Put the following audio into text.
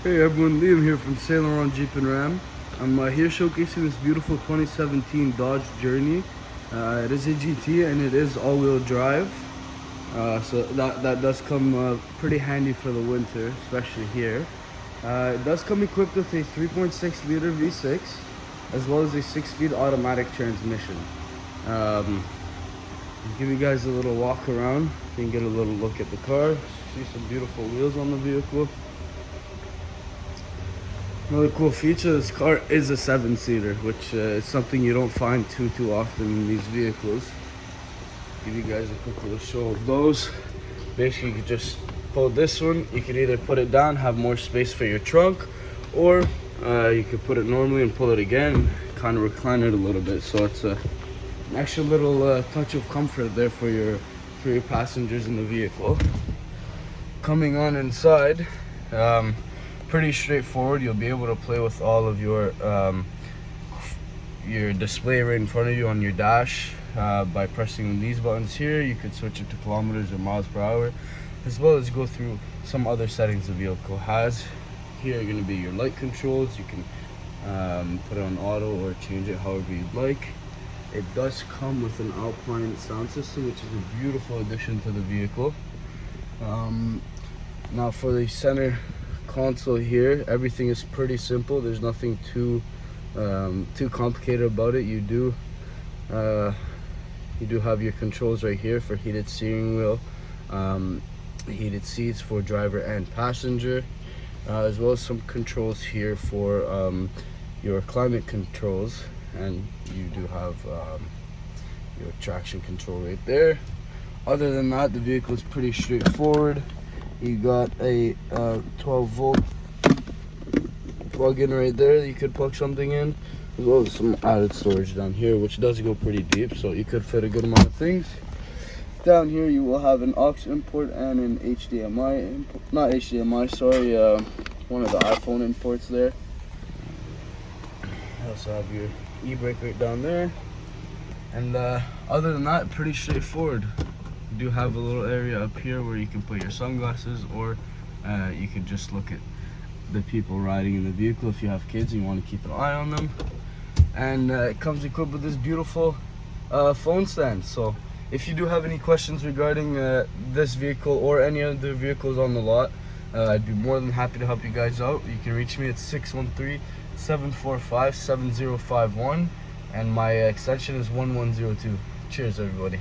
Hey everyone, Liam here from St-Laurent Jeep and Ram. I'm here showcasing this beautiful 2017 Dodge Journey. It is a GT and it is all-wheel drive. So that does come pretty handy for the winter, especially here. It does come equipped with a 3.6 liter V6 as well as a 6-speed automatic transmission. I'll give you guys a little walk around. You can get a little look at the car. See some beautiful wheels on the vehicle. Another cool feature, this car is a 7-seater, which is something you don't find too often in these vehicles. Give you guys a quick little show of those. Basically, you could just pull this one. You could either put it down, have more space for your trunk, or you could put it normally and pull it again, kind of recline it a little bit. So it's an extra little touch of comfort there for your passengers in the vehicle. Coming on inside. Pretty straightforward. You'll be able to play with all of your display right in front of you on your dash by pressing these buttons here. You could switch it to kilometers or miles per hour, as well as go through some other settings the vehicle has. Here are going to be your light controls. You can put it on auto or change it however you'd like. It does come with an Alpine sound system, which is a beautiful addition to the vehicle. Now for the center console here, everything is pretty simple. There's nothing too complicated about it. You do have your controls right here for heated steering wheel, heated seats for driver and passenger, as well as some controls here for your climate controls, and you do have your traction control right there. Other than that, the vehicle is pretty straightforward. You got a 12-volt plug-in right there that you could plug something in, as well as some added storage down here, which does go pretty deep, so you could fit a good amount of things. Down here you will have an aux import and an HDMI, not HDMI, sorry, one of the iPhone imports there. You also have your e-brake right down there, and other than that, pretty straightforward. You do have a little area up here where you can put your sunglasses, or you could just look at the people riding in the vehicle if you have kids and you want to keep an eye on them. And it comes equipped with this beautiful phone stand. So if you do have any questions regarding this vehicle or any other vehicles on the lot, I'd be more than happy to help you guys out. You can reach me at 613-745-7051, and my extension is 1102. Cheers everybody.